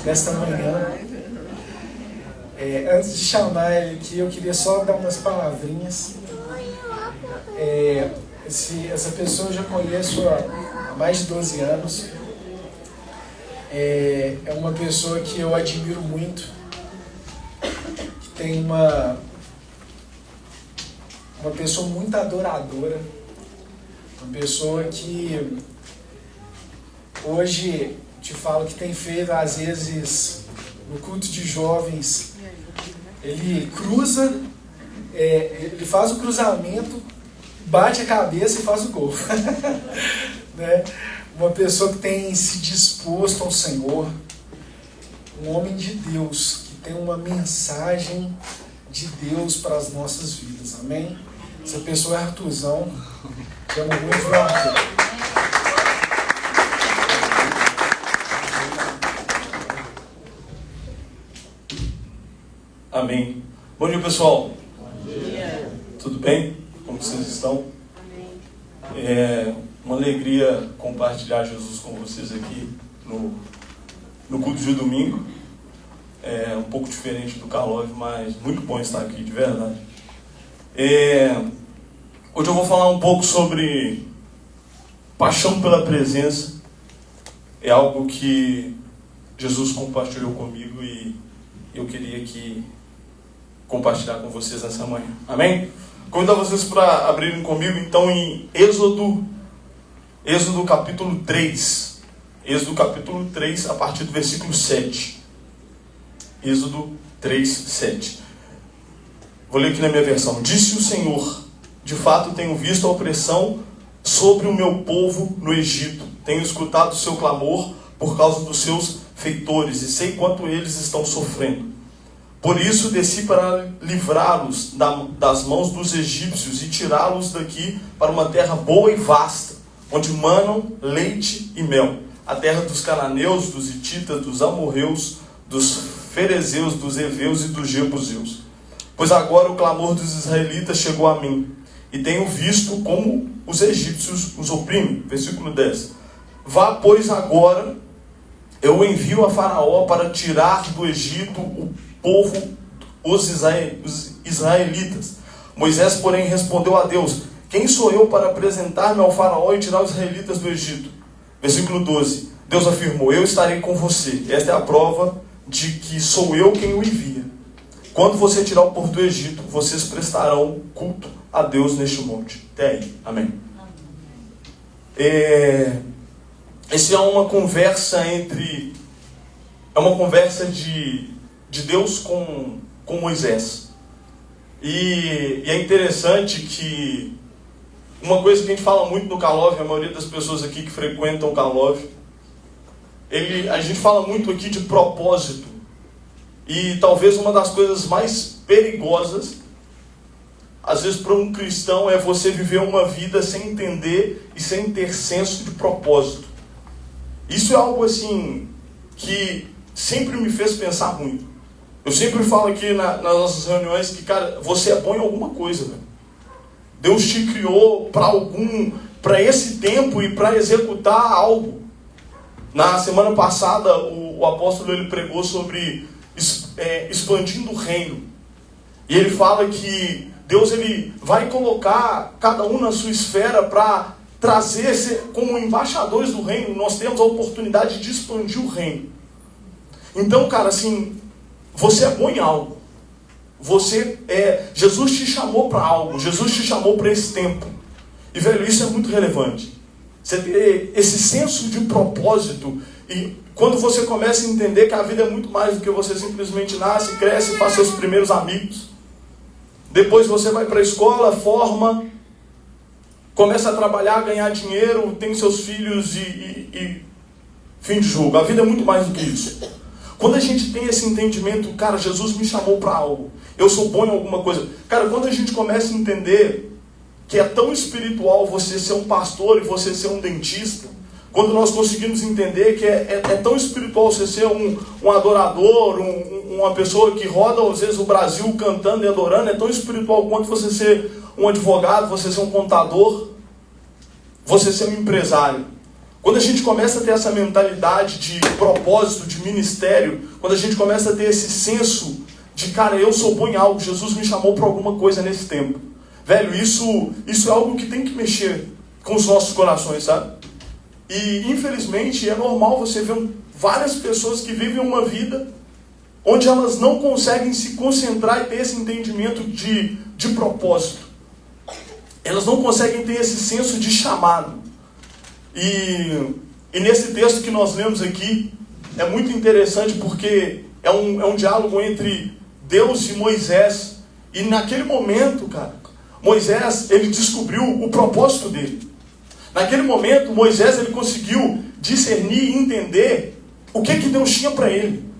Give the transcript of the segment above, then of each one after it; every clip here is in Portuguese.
nesta manhã. Antes de chamar ele aqui, eu queria só dar umas palavrinhas. Essa pessoa eu já conheço há mais de 12 anos. É uma pessoa que eu admiro muito, que tem uma pessoa muito adoradora, uma pessoa que hoje te falo que tem feito, às vezes, no culto de jovens, ele cruza, ele faz o cruzamento, bate a cabeça e faz o gol. Né? Uma pessoa que tem se disposto ao Senhor, um homem de Deus, que tem uma mensagem de Deus para as nossas vidas, amém? Essa pessoa é Arthurzão, que é muito Arthur. Amém. Bom dia, pessoal. Bom dia. Tudo bem? Como vocês estão? É uma alegria compartilhar Jesus com vocês aqui no culto de domingo. É um pouco diferente do Karlov, mas muito bom estar aqui, de verdade. Hoje eu vou falar um pouco sobre paixão pela presença. É algo que Jesus compartilhou comigo e eu queria compartilhar com vocês nessa manhã. Amém? Convido vocês para abrirem comigo então em Êxodo capítulo 3. Êxodo capítulo 3, a partir do versículo 7. Êxodo 3, 7. Vou ler aqui na minha versão. Disse o Senhor: de fato tenho visto a opressão sobre o meu povo no Egito. Tenho escutado o seu clamor por causa dos seus feitores e sei quanto eles estão sofrendo. Por isso desci para livrá-los das mãos dos egípcios e tirá-los daqui para uma terra boa e vasta, onde manam leite e mel, a terra dos cananeus, dos hititas, dos amorreus, dos ferezeus, dos heveus e dos jebuseus. Pois agora o clamor dos israelitas chegou a mim, e tenho visto como os egípcios os oprimem. Versículo 10. Vá, pois, agora, eu envio a Faraó para tirar do Egito o povo, os israelitas. Moisés, porém, respondeu a Deus: quem sou eu para apresentar-me ao Faraó e tirar os israelitas do Egito? Versículo 12. Deus afirmou: eu estarei com você. Esta é a prova de que sou eu quem o envia. Quando você tirar o povo do Egito, vocês prestarão culto a Deus neste monte. Até aí. Amém. Essa é uma conversa de Deus com Moisés. E é interessante que uma coisa que a gente fala muito no Karlov, a maioria das pessoas aqui que frequentam o Karlov, a gente fala muito aqui de propósito. E talvez uma das coisas mais perigosas, às vezes para um cristão, é você viver uma vida sem entender e sem ter senso de propósito. Isso é algo assim que sempre me fez pensar muito. Eu sempre falo aqui nas nossas reuniões que, cara, você é bom em alguma coisa, velho. Deus te criou para esse tempo e para executar algo. Na semana passada, o apóstolo ele pregou sobre expandindo o reino. E ele fala que Deus ele vai colocar cada um na sua esfera para trazer, como embaixadores do reino, nós temos a oportunidade de expandir o reino. Então, cara, assim, você é bom em algo. Jesus te chamou para algo. Jesus te chamou para esse tempo. E, velho, isso é muito relevante. Você ter esse senso de propósito. E quando você começa a entender que a vida é muito mais do que você simplesmente nasce, cresce, faz seus primeiros amigos. Depois você vai para a escola, forma, começa a trabalhar, ganhar dinheiro, tem seus filhos e fim de jogo. A vida é muito mais do que isso. Quando a gente tem esse entendimento, cara, Jesus me chamou para algo. Eu sou bom em alguma coisa. Cara, quando a gente começa a entender que é tão espiritual você ser um pastor e você ser um dentista, quando nós conseguimos entender que é tão espiritual você ser um adorador, uma pessoa que roda, às vezes, o Brasil cantando e adorando, é tão espiritual quanto você ser um advogado, você ser um contador, você ser um empresário. Quando a gente começa a ter essa mentalidade de propósito, de ministério, quando a gente começa a ter esse senso de, cara, eu sou bom em algo, Jesus me chamou para alguma coisa nesse tempo. Velho, isso é algo que tem que mexer com os nossos corações, sabe? E, infelizmente, é normal você ver várias pessoas que vivem uma vida onde elas não conseguem se concentrar e ter esse entendimento de propósito. Elas não conseguem ter esse senso de chamado. E nesse texto que nós lemos aqui, é muito interessante porque é um diálogo entre Deus e Moisés. E naquele momento, cara, Moisés, ele descobriu o propósito dele. Naquele momento, Moisés, ele conseguiu discernir e entender o que Deus tinha para ele.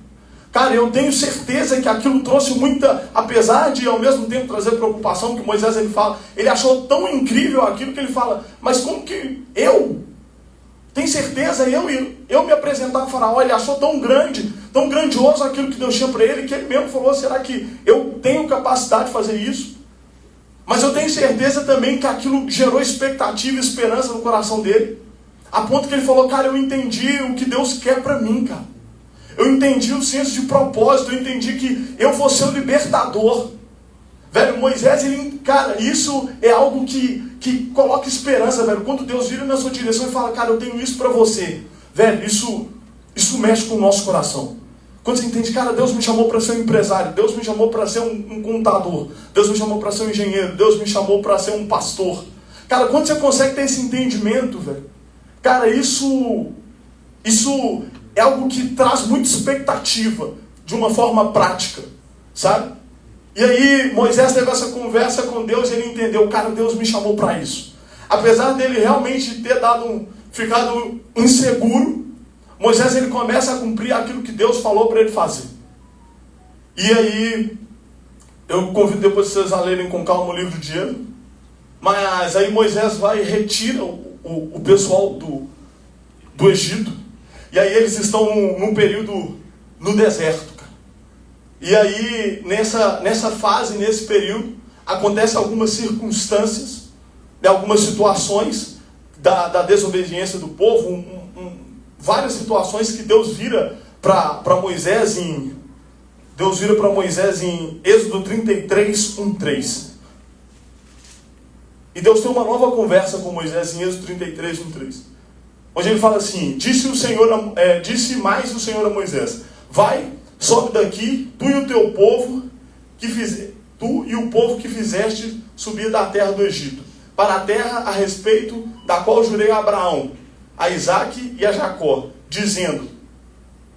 Cara, eu tenho certeza que aquilo trouxe muita, apesar de ao mesmo tempo trazer preocupação, que Moisés, ele fala, ele achou tão incrível aquilo que ele fala, mas como que eu tenho certeza, eu me apresentar para o faraó, ele achou tão grande, tão grandioso aquilo que Deus tinha para ele, que ele mesmo falou, será que eu tenho capacidade de fazer isso? Mas eu tenho certeza também que aquilo gerou expectativa e esperança no coração dele, a ponto que ele falou, cara, eu entendi o que Deus quer para mim, cara. Eu entendi o senso de propósito, eu entendi que eu vou ser o libertador. Velho, Moisés, cara, isso é algo que coloca esperança, velho. Quando Deus vira na sua direção e fala, cara, eu tenho isso para você. Velho, isso mexe com o nosso coração. Quando você entende, cara, Deus me chamou para ser um empresário, Deus me chamou para ser um contador, Deus me chamou para ser um engenheiro, Deus me chamou para ser um pastor. Cara, quando você consegue ter esse entendimento, velho, cara, isso é algo que traz muita expectativa de uma forma prática, sabe? E aí Moisés teve essa conversa com Deus e ele entendeu, cara, Deus me chamou para isso. Apesar dele realmente ter ficado inseguro, Moisés, ele começa a cumprir aquilo que Deus falou para ele fazer. E aí, eu convido depois vocês a lerem com calma o livro de Êxodo, mas aí Moisés vai e retira o pessoal do Egito. E aí eles estão num período no deserto, cara. E aí, nessa fase, nesse período, acontecem algumas circunstâncias, algumas situações da desobediência do povo, várias situações que Deus vira para Moisés em Êxodo 33, 1-3. E Deus tem uma nova conversa com Moisés em Êxodo 33, 1-3. Onde ele fala assim, disse mais o Senhor a Moisés, vai, sobe daqui, tu e o povo que fizeste subir da terra do Egito, para a terra a respeito da qual jurei a Abraão, a Isaque e a Jacó, dizendo,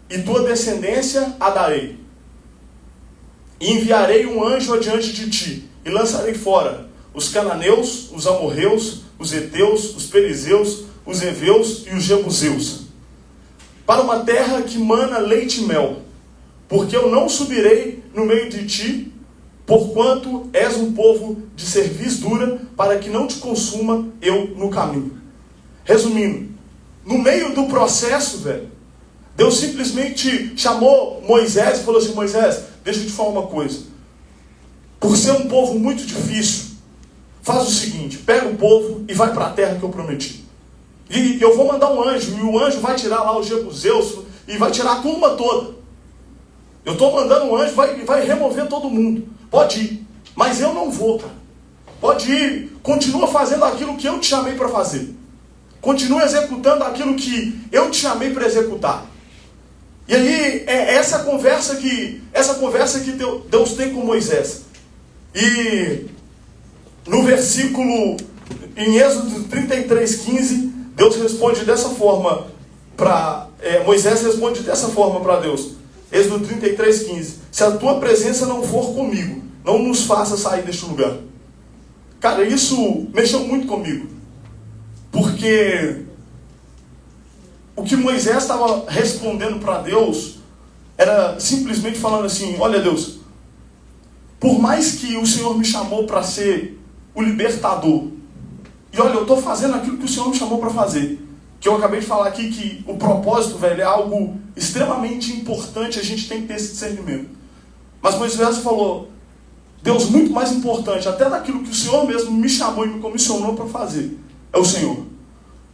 e tua descendência a darei. E enviarei um anjo adiante de ti, e lançarei fora os cananeus, os amorreus, os heteus, os perizeus, os heveus e os jebuseus, para uma terra que mana leite e mel, porque eu não subirei no meio de ti, porquanto és um povo de cerviz dura, para que não te consuma eu no caminho. Resumindo, no meio do processo, velho, Deus simplesmente chamou Moisés e falou assim, Moisés, deixa eu te falar uma coisa, por ser um povo muito difícil, faz o seguinte, pega o povo e vai para a terra que eu prometi. E eu vou mandar um anjo, e o anjo vai tirar lá os jebuseus, e vai tirar a turma toda. Eu estou mandando um anjo, vai remover todo mundo. Pode ir, mas eu não vou, cara. Pode ir, continua fazendo aquilo que eu te chamei para fazer. Continua executando aquilo que eu te chamei para executar. E aí, é essa conversa que Deus tem com Moisés. E no versículo, em Êxodo 33:15, Deus responde dessa forma Moisés responde dessa forma para Deus. Êxodo 33:15. Se a tua presença não for comigo, não nos faça sair deste lugar. Cara, isso mexeu muito comigo. Porque o que Moisés estava respondendo para Deus era simplesmente falando assim, olha Deus, por mais que o Senhor me chamou para ser o libertador, e olha, eu estou fazendo aquilo que o Senhor me chamou para fazer, que eu acabei de falar aqui, que o propósito, velho, é algo extremamente importante, a gente tem que ter esse discernimento. Mas Moisés falou, Deus, muito mais importante, até daquilo que o Senhor mesmo me chamou e me comissionou para fazer, é o Senhor.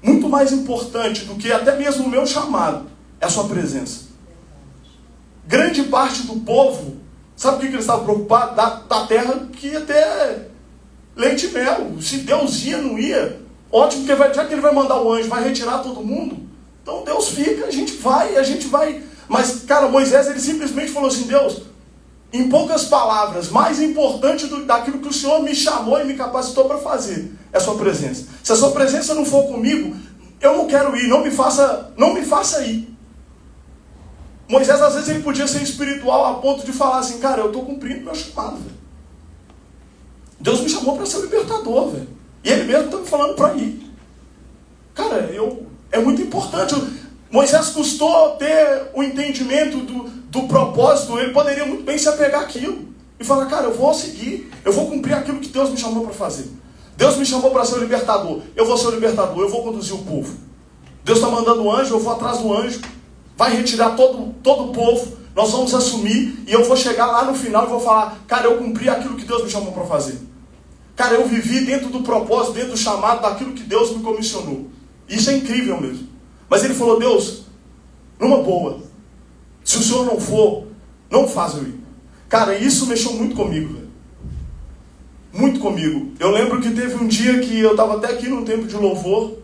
Muito mais importante do que até mesmo o meu chamado é a sua presença. Grande parte do povo, sabe o que eles estavam preocupados? Da terra que ia ter leite e mel. Se Deus ia, não ia. Ótimo, porque já que ele vai mandar o anjo, vai retirar todo mundo. Então Deus fica, a gente vai. Mas, cara, Moisés, ele simplesmente falou assim, Deus, em poucas palavras, mais importante daquilo que o Senhor me chamou e me capacitou para fazer, é a sua presença. Se a sua presença não for comigo, eu não quero ir, não me faça ir. Moisés, às vezes, ele podia ser espiritual a ponto de falar assim, cara, eu estou cumprindo meu chamado, velho. Deus me chamou para ser o libertador, velho. E ele mesmo está me falando para ir. Cara, é muito importante. Moisés custou ter o entendimento do propósito. Ele poderia muito bem se apegar àquilo. E falar, cara, eu vou seguir. Eu vou cumprir aquilo que Deus me chamou para fazer. Deus me chamou para ser o libertador. Eu vou ser o libertador. Eu vou conduzir o povo. Deus está mandando um anjo. Eu vou atrás do anjo. Vai retirar todo o povo. Nós vamos assumir. E eu vou chegar lá no final e vou falar, cara, eu cumpri aquilo que Deus me chamou para fazer. Cara, eu vivi dentro do propósito, dentro do chamado, daquilo que Deus me comissionou. Isso é incrível mesmo. Mas ele falou, Deus, numa boa, se o Senhor não for, não faz eu ir. Cara, isso mexeu muito comigo, velho. Muito comigo. Eu lembro que teve um dia que eu estava até aqui no tempo de louvor,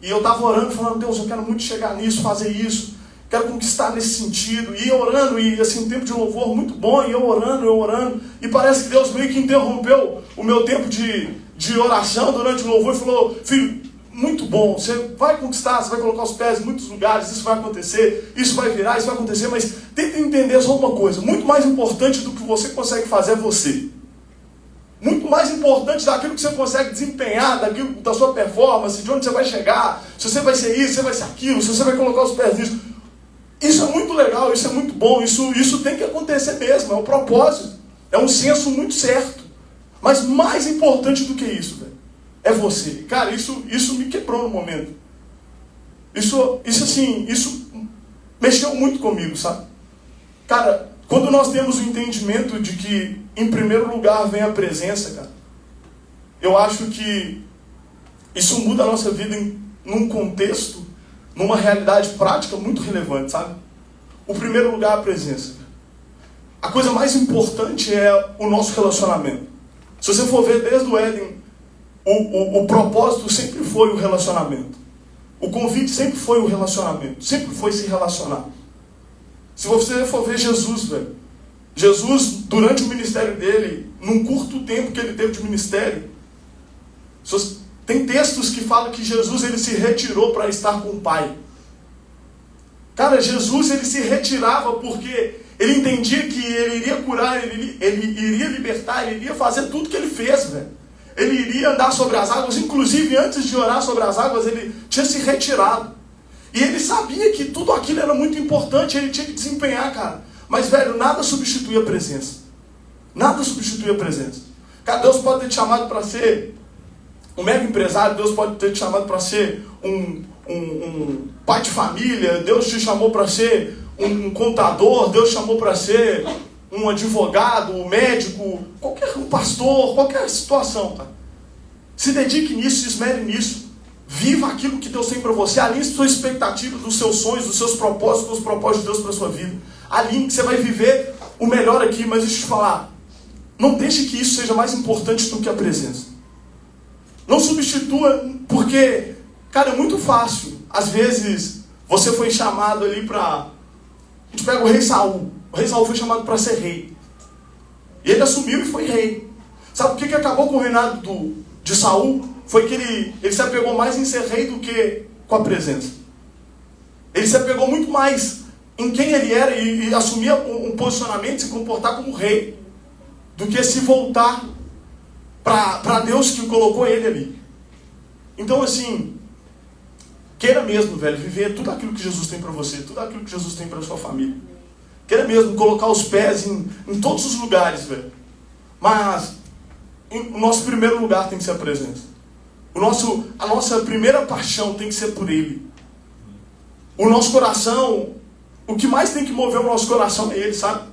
e eu estava orando, falando, Deus, eu quero muito chegar nisso, fazer isso, quero conquistar nesse sentido. E orando, e assim, um tempo de louvor muito bom, e eu orando, e parece que Deus meio que interrompeu o meu tempo de oração durante o louvor e falou, filho, muito bom, você vai conquistar, você vai colocar os pés em muitos lugares, isso vai acontecer, isso vai virar, isso vai acontecer, mas tenta entender só uma coisa, muito mais importante do que você consegue fazer é você. Muito mais importante daquilo que você consegue desempenhar, da sua performance, de onde você vai chegar, se você vai ser isso, se você vai ser aquilo, se você vai colocar os pés nisso. Isso é muito legal, isso é muito bom, isso tem que acontecer mesmo, é um propósito, é um senso muito certo. Mas mais importante do que isso, velho, é você. Cara, isso me quebrou no momento. Isso mexeu muito comigo, sabe? Cara, quando nós temos o entendimento de que, em primeiro lugar, vem a presença, cara, eu acho que isso muda a nossa vida num contexto, numa realidade prática muito relevante, sabe? O primeiro lugar é a presença. A coisa mais importante é o nosso relacionamento. Se você for ver desde o Éden, o propósito sempre foi o relacionamento. O convite sempre foi o relacionamento. Sempre foi se relacionar. Se você for ver Jesus, velho. Jesus, durante o ministério dele, num curto tempo que ele teve de ministério, tem textos que falam que Jesus ele se retirou para estar com o Pai. Cara, Jesus ele se retirava porque ele entendia que ele iria curar, ele iria libertar, ele iria fazer tudo que ele fez, velho. Ele iria andar sobre as águas, inclusive antes de orar sobre as águas, ele tinha se retirado. E ele sabia que tudo aquilo era muito importante, ele tinha que desempenhar, cara. Mas, velho, nada substitui a presença. Nada substitui a presença. Cara, Deus pode ter te chamado para ser um mega empresário, Deus pode ter te chamado para ser um pai de família, Deus te chamou para ser um contador, Deus chamou para ser um advogado, um médico, um pastor, qualquer situação, tá? Se dedique nisso, se esmere nisso. Viva aquilo que Deus tem para você. Alinhe suas expectativas, dos seus sonhos, dos seus propósitos, dos propósitos de Deus para a sua vida. Alinhe que você vai viver o melhor aqui, mas deixa eu te falar. Não deixe que isso seja mais importante do que a presença. Não substitua, porque, cara, é muito fácil. Às vezes, você foi chamado ali para... A gente pega o rei Saul. O rei Saul foi chamado para ser rei. E ele assumiu e foi rei. Sabe o que acabou com o reinado de Saul? Foi que ele se apegou mais em ser rei do que com a presença. Ele se apegou muito mais em quem ele era e assumia um posicionamento, se comportar como rei, do que se voltar para Deus que colocou ele ali. Então, assim, queira mesmo, velho, viver tudo aquilo que Jesus tem para você, tudo aquilo que Jesus tem para a sua família. Queira mesmo colocar os pés em todos os lugares, velho. Mas o nosso primeiro lugar tem que ser a presença. A nossa primeira paixão tem que ser por Ele. O nosso coração, o que mais tem que mover o nosso coração é Ele, sabe?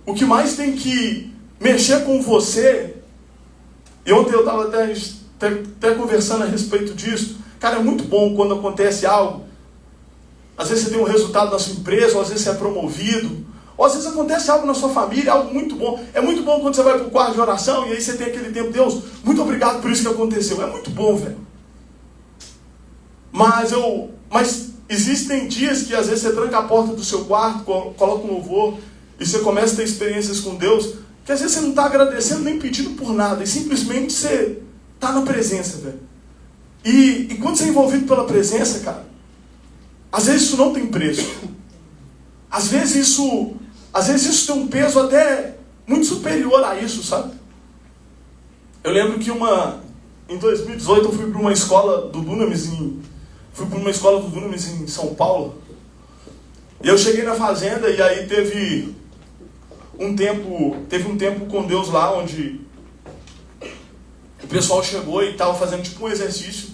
O que mais tem que mexer com você. E ontem eu estava até conversando a respeito disso. Cara, é muito bom quando acontece algo. Às vezes você tem um resultado na sua empresa, ou às vezes você é promovido, ou às vezes acontece algo na sua família, algo muito bom. É muito bom quando você vai para o quarto de oração e aí você tem aquele tempo, Deus, muito obrigado por isso que aconteceu. É muito bom, velho. Mas existem dias que às vezes você tranca a porta do seu quarto, coloca um louvor, e você começa a ter experiências com Deus, que às vezes você não está agradecendo nem pedindo por nada, e simplesmente você está na presença, velho. E quando você é envolvido pela presença, cara, às vezes isso não tem preço. Às vezes isso tem um peso até muito superior a isso, sabe? Eu lembro que em 2018 eu fui para uma escola do Dunamis em São Paulo. E eu cheguei na fazenda e aí teve um tempo com Deus lá, onde o pessoal chegou e estava fazendo tipo um exercício,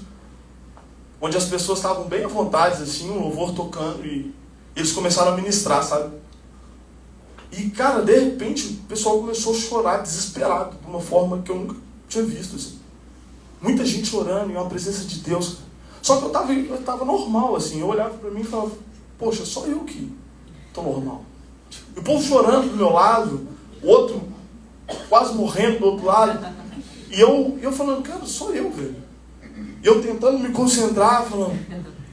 onde as pessoas estavam bem à vontade, assim, um louvor tocando, e eles começaram a ministrar, sabe? E, cara, de repente, o pessoal começou a chorar, desesperado, de uma forma que eu nunca tinha visto, assim. Muita gente chorando, e uma presença de Deus. Só que eu tava normal, assim, eu olhava para mim e falava, poxa, só eu que tô normal. E o povo chorando do meu lado, o outro quase morrendo do outro lado, e eu falando, cara, sou eu, velho. E eu tentando me concentrar, falando,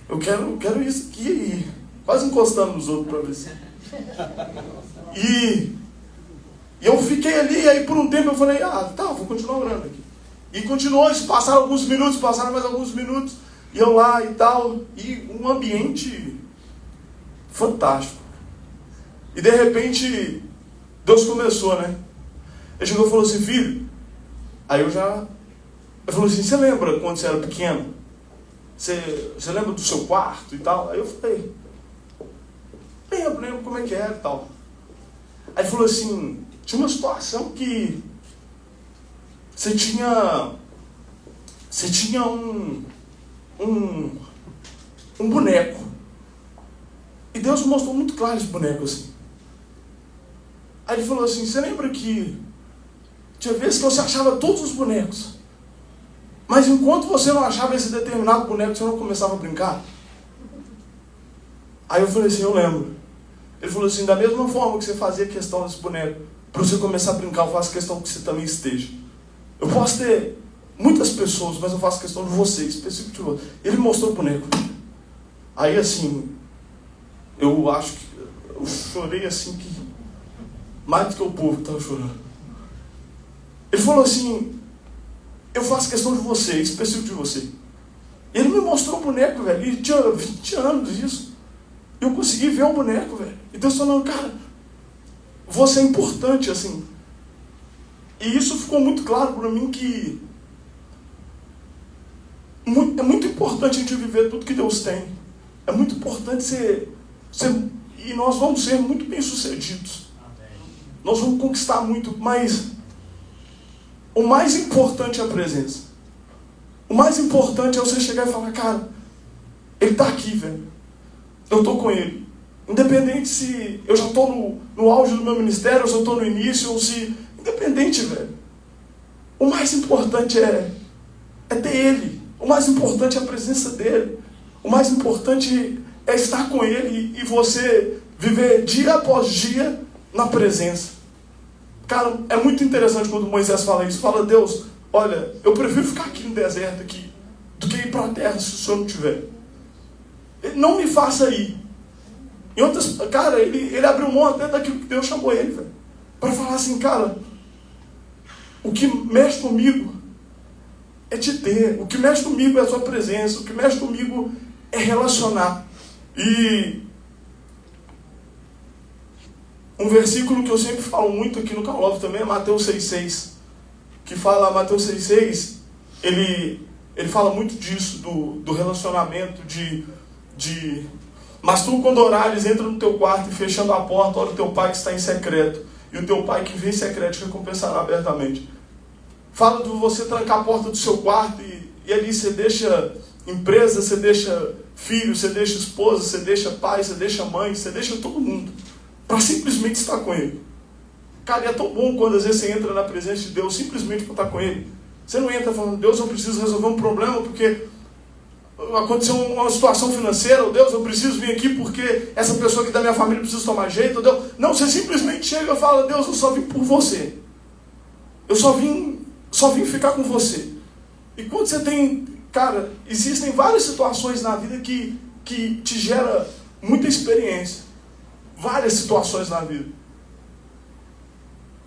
eu quero isso aqui, e quase encostando nos outros para ver se... E eu fiquei ali, e aí por um tempo eu falei, vou continuar orando aqui. E continuou, passaram alguns minutos, passaram mais alguns minutos, e eu lá e tal, e um ambiente fantástico. E de repente, Deus começou, né? Ele chegou e falou assim, filho, ele falou assim, você lembra quando você era pequeno? Você lembra do seu quarto e tal? Aí eu falei, lembro como é que era e tal. Aí ele falou assim, tinha uma situação que você tinha um boneco. E Deus me mostrou muito claro esse boneco assim. Aí ele falou assim, você lembra que tinha vezes que você achava todos os bonecos, mas enquanto você não achava esse determinado boneco, você não começava a brincar? Aí eu falei assim, eu lembro. Ele falou assim, da mesma forma que você fazia questão desse boneco, para você começar a brincar, eu faço questão que você também esteja. Eu posso ter muitas pessoas, mas eu faço questão de você, específico de você. Ele mostrou o boneco. Aí assim, eu acho que eu chorei assim, que mais do que o povo que estava chorando. Ele falou assim, eu faço questão de você, específico de você. Ele me mostrou o boneco, velho, e tinha 20 anos isso. Eu consegui ver o boneco, velho. E Deus falando, cara, você é importante, assim. E isso ficou muito claro para mim que é muito importante a gente viver tudo que Deus tem. É muito importante e nós vamos ser muito bem-sucedidos. Nós vamos conquistar muito, mas o mais importante é a presença. O mais importante é você chegar e falar, cara, ele está aqui, velho. Eu estou com ele. Independente se eu já estou no auge do meu ministério, ou se eu estou no início, ou se... Independente, velho. O mais importante é ter ele. O mais importante é a presença dele. O mais importante é estar com ele e você viver dia após dia na presença. Cara, é muito interessante quando Moisés fala isso. Fala, Deus, olha, eu prefiro ficar aqui no deserto aqui do que ir para a terra se o Senhor não tiver. Não me faça ir. Cara, ele abriu mão até daquilo que Deus chamou ele, velho. Para falar assim, cara, o que mexe comigo é te ter. O que mexe comigo é a sua presença. O que mexe comigo é relacionar. E um versículo que eu sempre falo muito aqui no Call Love também é Mateus 6,6. Que fala, Mateus 6,6, ele fala muito disso, do relacionamento, mas tu, quando orares, entra no teu quarto e fechando a porta, ora o teu pai que está em secreto, e o teu pai que vê em secreto te recompensará abertamente. Fala de você trancar a porta do seu quarto e ali você deixa empresa, você deixa filho, você deixa esposa, você deixa pai, você deixa mãe, você deixa todo mundo, para simplesmente estar com ele. Cara, é tão bom quando às vezes você entra na presença de Deus simplesmente para estar com ele. Você não entra falando, Deus, eu preciso resolver um problema porque aconteceu uma situação financeira, Deus, eu preciso vir aqui porque essa pessoa aqui da minha família precisa tomar jeito, Deus. Não, você simplesmente chega e fala, Deus, eu só vim por você. Eu só vim ficar com você. E quando você tem, cara, existem várias situações na vida que te gera muita experiência. Várias situações na vida.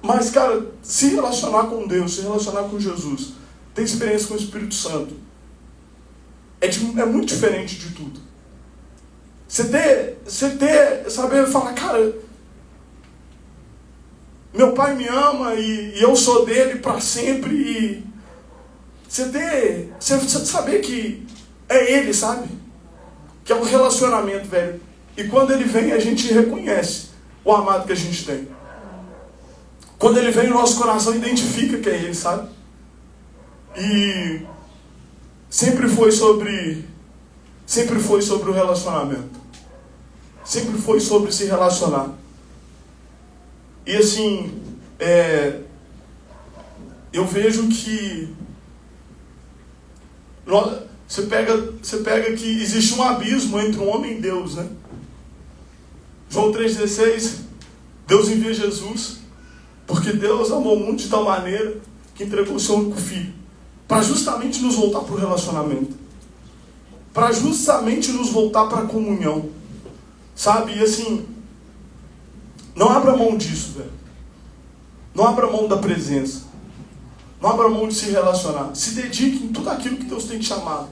Mas, cara, se relacionar com Deus, se relacionar com Jesus, ter experiência com o Espírito Santo, é muito diferente de tudo. Saber falar, cara, meu pai me ama e eu sou dele para sempre. E você saber que é ele, sabe? Que é um relacionamento, velho. E quando ele vem, a gente reconhece o amado que a gente tem. Quando ele vem, o nosso coração identifica que é ele, sabe? E sempre foi sobre o relacionamento. Sempre foi sobre se relacionar. E assim, eu vejo que você pega que existe um abismo entre o homem e Deus, né? João 3,16, Deus envia Jesus, porque Deus amou o mundo de tal maneira que entregou o seu único filho, para justamente nos voltar para o relacionamento, para justamente nos voltar para a comunhão, sabe? E assim, não abra mão disso, velho. Não abra mão da presença. Não abra mão de se relacionar. Se dedique em tudo aquilo que Deus tem te chamado.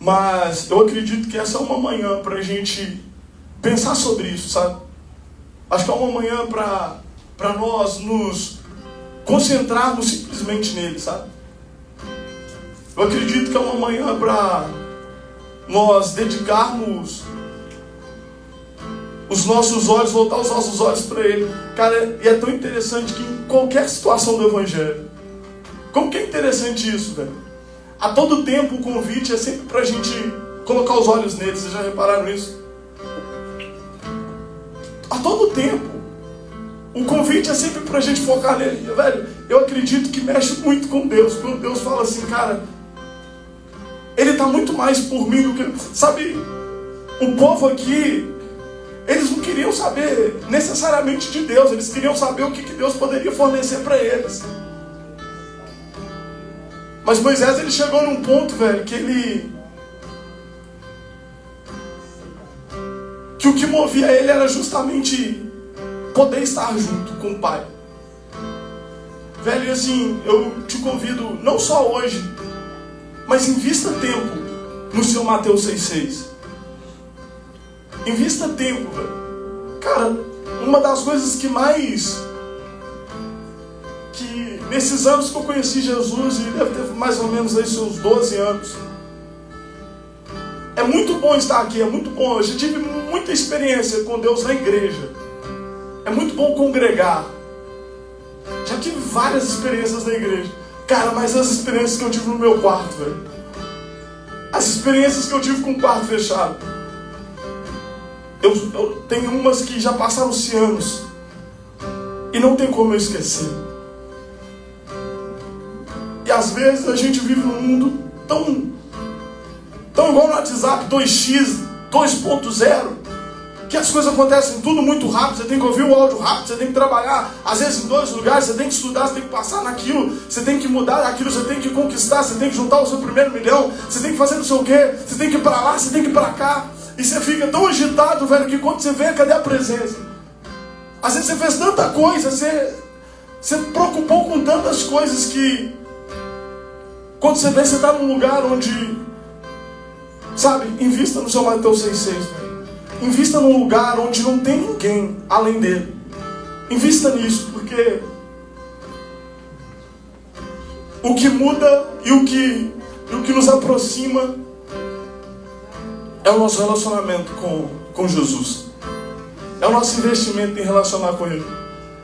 Mas eu acredito que essa é uma manhã para a gente pensar sobre isso, sabe? Acho que é uma manhã para nós nos concentrarmos simplesmente nele, sabe? Eu acredito que é uma manhã para nós dedicarmos os nossos olhos, voltar os nossos olhos para ele. Cara, e é tão interessante que em qualquer situação do Evangelho, como que é interessante isso, velho? A todo tempo o convite é sempre para a gente colocar os olhos nele. Vocês já repararam isso? A todo tempo o convite é sempre para a gente focar nele. Velho, eu acredito que mexe muito com Deus. Quando Deus fala assim, cara, ele está muito mais por mim do que... Sabe, o povo aqui, eles não queriam saber necessariamente de Deus. Eles queriam saber o que Deus poderia fornecer para eles. Mas Moisés, ele chegou num ponto, velho, que o que movia ele era justamente poder estar junto com o Pai. Velho, e assim, eu te convido, não só hoje, mas invista tempo no seu Mateus 6,6. Invista tempo, velho. Cara, uma das coisas que nesses anos que eu conheci Jesus, e deve ter mais ou menos aí seus 12 anos, é muito bom estar aqui, é muito bom. Eu já tive muita experiência com Deus na igreja. É muito bom congregar. Já tive várias experiências na igreja. Cara, mas as experiências que eu tive no meu quarto, velho. As experiências que eu tive com o quarto fechado. Eu tenho umas que já passaram-se anos. E não tem como eu esquecer. E às vezes a gente vive num mundo tão igual no WhatsApp 2x, 2.0, que as coisas acontecem tudo muito rápido. Você tem que ouvir o áudio rápido, você tem que trabalhar às vezes em 2 lugares, você tem que estudar, você tem que passar naquilo, você tem que mudar aquilo, você tem que conquistar, você tem que juntar o seu primeiro milhão, você tem que fazer não sei o quê, você tem que ir para lá, você tem que ir para cá, e você fica tão agitado, velho, que quando você vê, cadê a presença? Às vezes você fez tanta coisa, você preocupou com tantas coisas que quando você vê, você está num lugar onde, sabe, invista no seu Mateus 6,6, invista num lugar onde não tem ninguém além dele. Invista nisso, porque o que muda e o que nos aproxima é o nosso relacionamento com Jesus. É o nosso investimento em relacionar com ele.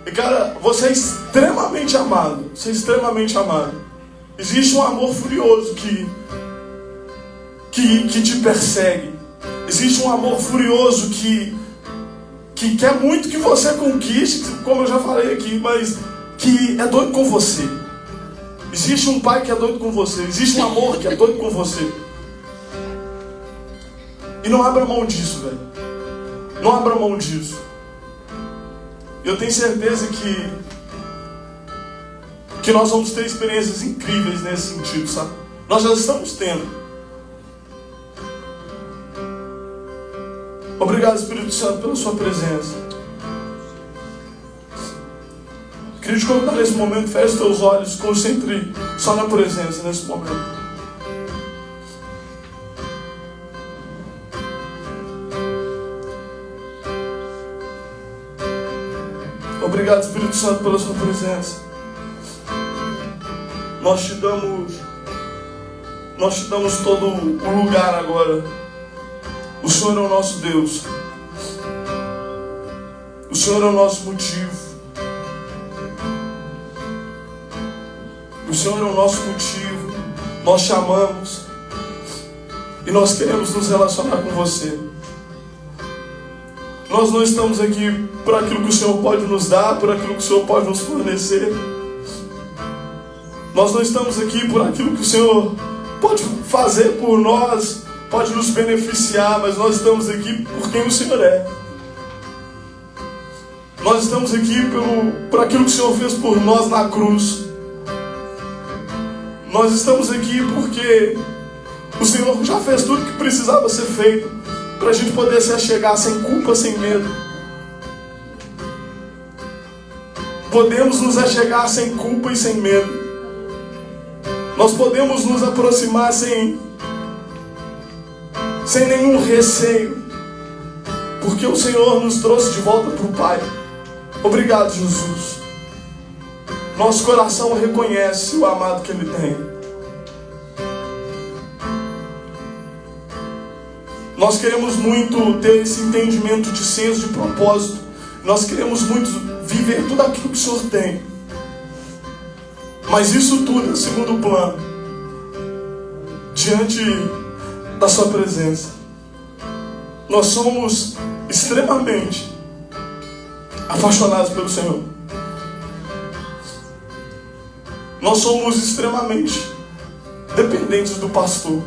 E cara, você é extremamente amado. Você é extremamente amado. Existe um amor furioso que te persegue. Existe um amor furioso que quer muito que você conquiste, como eu já falei aqui, mas que é doido com você. Existe um pai que é doido com você. Existe um amor que é doido com você. E não abra mão disso, velho. Não abra mão disso. Eu tenho certeza que nós vamos ter experiências incríveis nesse sentido, sabe? Nós já estamos tendo. Obrigado, Espírito Santo, pela sua presença. Queria te convidar nesse momento, feche os teus olhos, concentre só na presença nesse momento. Obrigado, Espírito Santo, pela sua presença. Nós te damos todo o lugar agora. O Senhor é o nosso Deus. O Senhor é o nosso motivo. O Senhor é o nosso motivo. Nós te amamos. E nós queremos nos relacionar com você. Nós não estamos aqui por aquilo que o Senhor pode nos dar, por aquilo que o Senhor pode nos fornecer. Nós não estamos aqui por aquilo que o Senhor pode fazer por nós, pode nos beneficiar, mas nós estamos aqui por quem o Senhor é. Nós estamos aqui por aquilo que o Senhor fez por nós na cruz. Nós estamos aqui porque o Senhor já fez tudo que precisava ser feito para a gente poder se achegar sem culpa, sem medo. Podemos nos achegar sem culpa e sem medo. Nós podemos nos aproximar sem nenhum receio, porque o Senhor nos trouxe de volta para o Pai. Obrigado, Jesus. Nosso coração reconhece o amado que Ele tem. Nós queremos muito ter esse entendimento de senso de propósito. Nós queremos muito viver tudo aquilo que o Senhor tem. Mas isso tudo é segundo plano, diante da sua presença. Nós somos extremamente apaixonados pelo Senhor. Nós somos extremamente dependentes do pastor.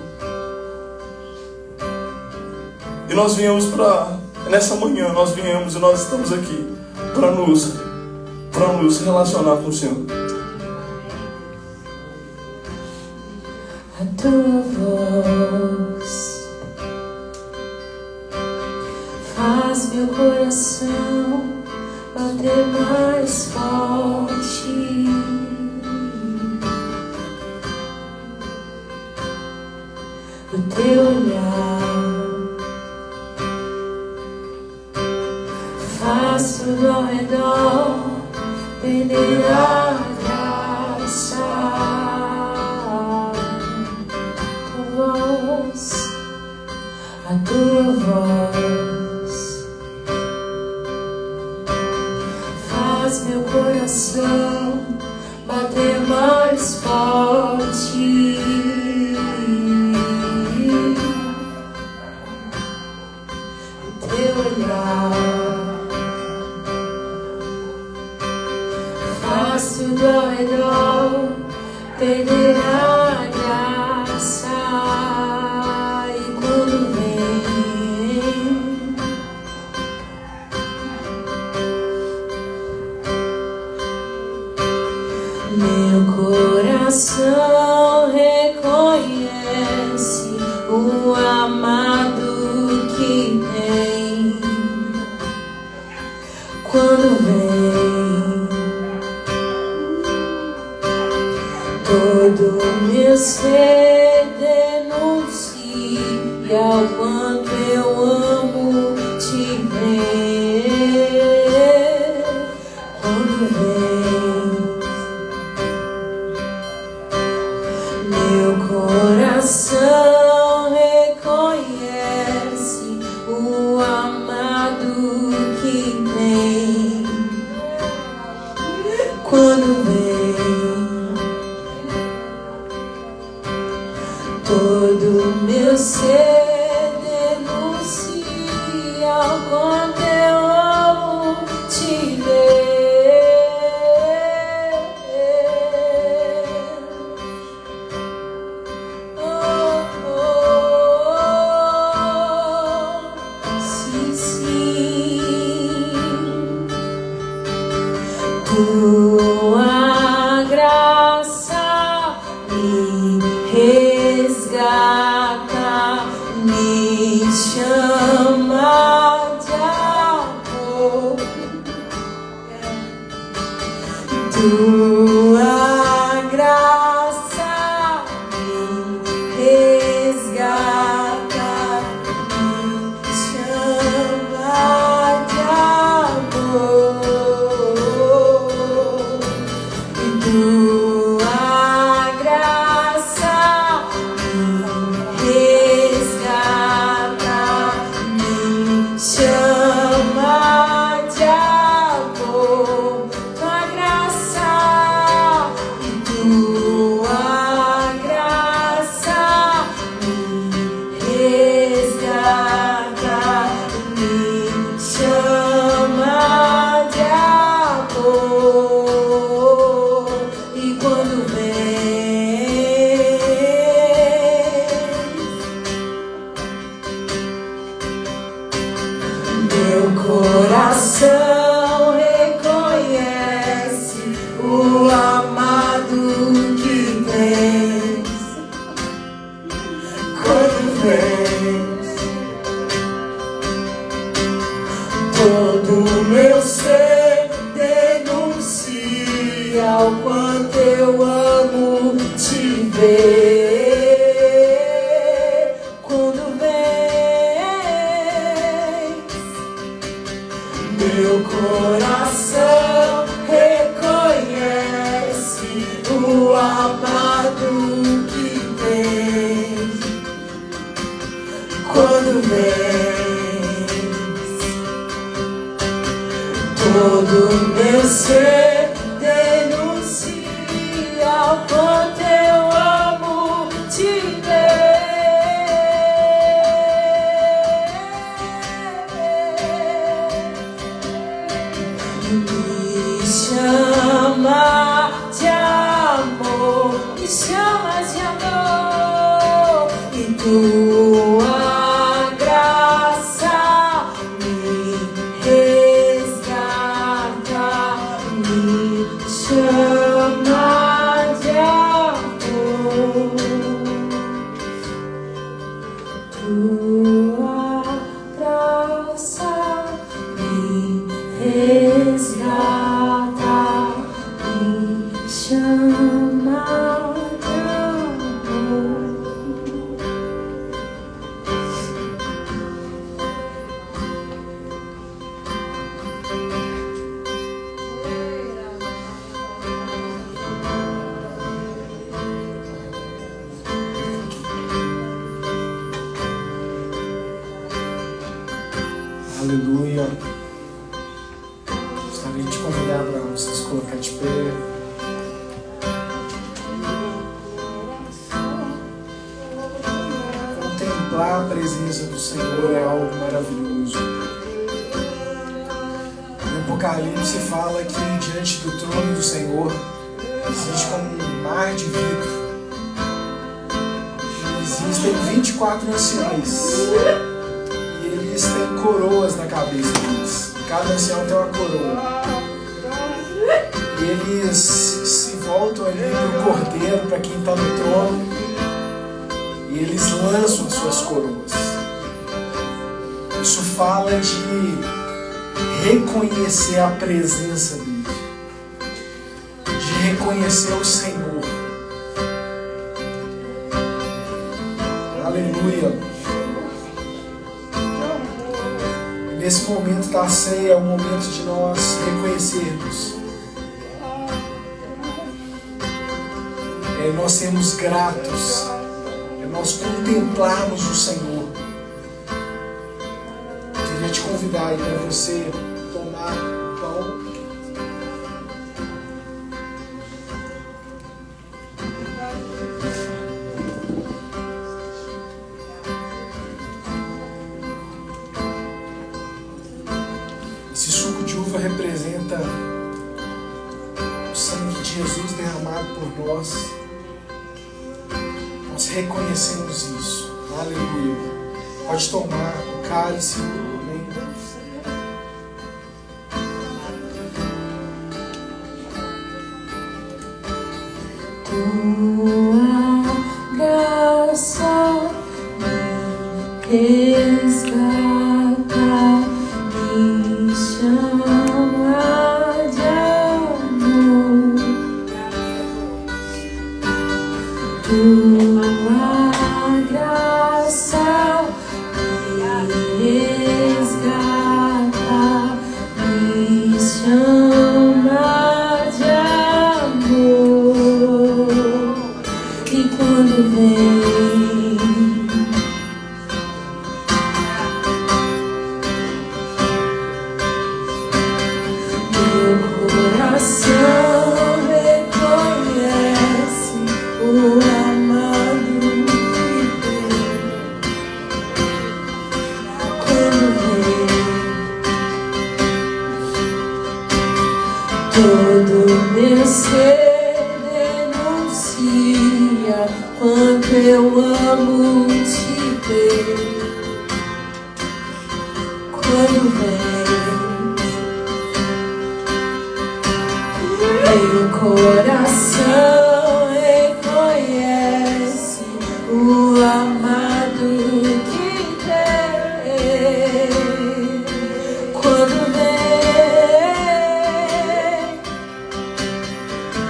E nós viemos nessa manhã, nós viemos e nós estamos aqui para nos relacionar com o Senhor. A tua voz faz meu coração bater mais forte. O teu olhar faz tudo ao redor perder a graça. A tua voz faz meu coração bater mais forte. O teu olhar faz tudo ao redor perder a graça. Meu coração reconhece o amado que tem. Quando vem, todo meu ser denuncia o quanto eu amo te ver. Quando vem, meu coração reconhece o amado que tem. Quando vem, todo meu ser denuncia o quanto eu amo te ver. Oh, oh, oh. Tua graça me resgata, me chama de amor. Tua graça me resgata, me chama de amor. Tua graça me resgata, me chama de amor. Tua graça, tua graça me resgata, me chama de amor. E quando vem, meu coração reconhece o amado que tens. Quando vens, todo meu ser denuncia o quanto eu amo te ver. Quando vens, meu coração reconhece o amado que tens. Quando vens, todo meu ser denuncia o quanto eu amo te ver. Me chama de amor, me chama de amor. E tua graça me resgata, me chama de amor. Tua graça me resgata, me chama de amor. Aleluia. Gostaria de te convidar para vocês colocar de pé. Contemplar a presença do Senhor é algo maravilhoso. No Apocalipse fala que diante do trono do Senhor existe como um mar de vidro. Existem 24 anciãos. Eles têm coroas na cabeça deles. Cada ancião tem uma coroa. E eles se voltam ali para o Cordeiro, para quem está no trono. E eles lançam as suas coroas. Isso fala de reconhecer a presença dele. De reconhecer o Senhor. Aleluia. Nesse momento da ceia é o momento de nós reconhecermos, nós sermos gratos, nós contemplarmos o Senhor. Eu queria te convidar aí para você tomar o pão. Esse suco de uva representa o sangue de Jesus derramado por nós. Nós reconhecemos isso. Aleluia. Pode tomar o cálice. Amém. Tua graça me resgata, me chama de amor. Tua graça me resgata, me chama de amor. E quando vem meu coração reconhece o amado que tem. Quando vem todo meu ser denuncia quanto eu amo te ver. Quando vem meu coração reconhece o amado que tem. Quando vem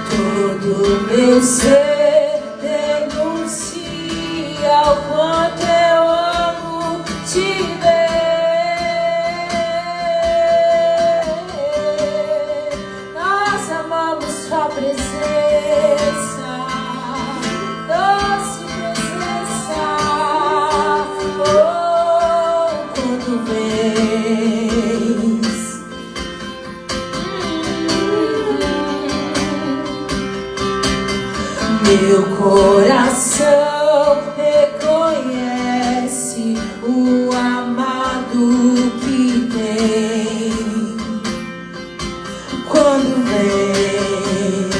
todo meu ser denuncia o quanto eu amo te ver. Nós amamos sua presença, doce presença. Oh, quando vens, meu coração reconhece o amado que tem. Quando vem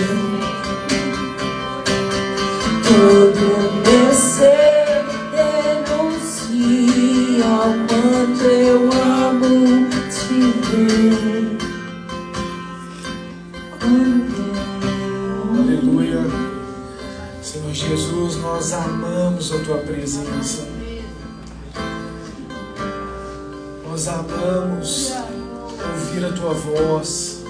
todo meu ser denuncia o quanto eu amo te ver. Quando vem Aleluia. Senhor Jesus, nós amamos a Tua presença. Nós amamos ouvir a Tua voz.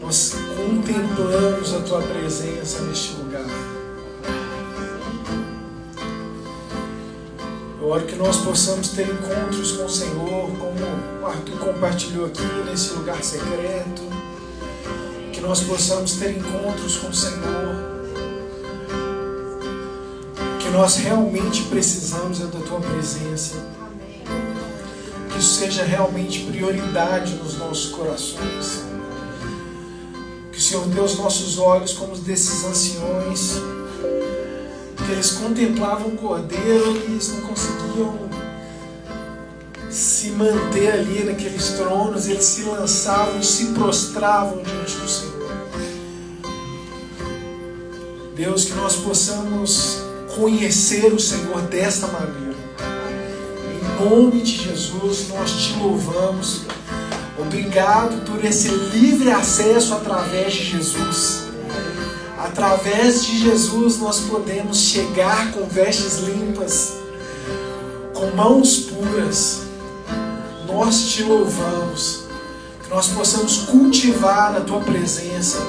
Nós contemplamos a Tua presença neste lugar. Eu oro que nós possamos ter encontros com o Senhor, como o Arthur compartilhou aqui nesse lugar secreto. Que nós possamos ter encontros com o Senhor. Que nós realmente precisamos da Tua presença. Que isso seja realmente prioridade nos nossos corações. Que o Senhor dê os nossos olhos como os desses anciões, que eles contemplavam o Cordeiro e eles não conseguiam se manter ali naqueles tronos, eles se lançavam e se prostravam diante do Senhor. Deus, que nós possamos conhecer o Senhor desta maneira. Em nome de Jesus, nós te louvamos. Obrigado por esse livre acesso através de Jesus. Através de Jesus nós podemos chegar com vestes limpas, com mãos puras. Nós te louvamos. Que nós possamos cultivar a Tua presença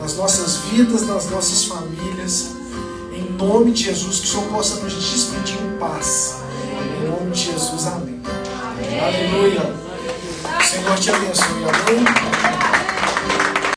nas nossas vidas, nas nossas famílias. Em nome de Jesus, que o Senhor possa nos despedir em paz. Em nome de Jesus, amém. Aleluia. O Senhor te abençoe, amém.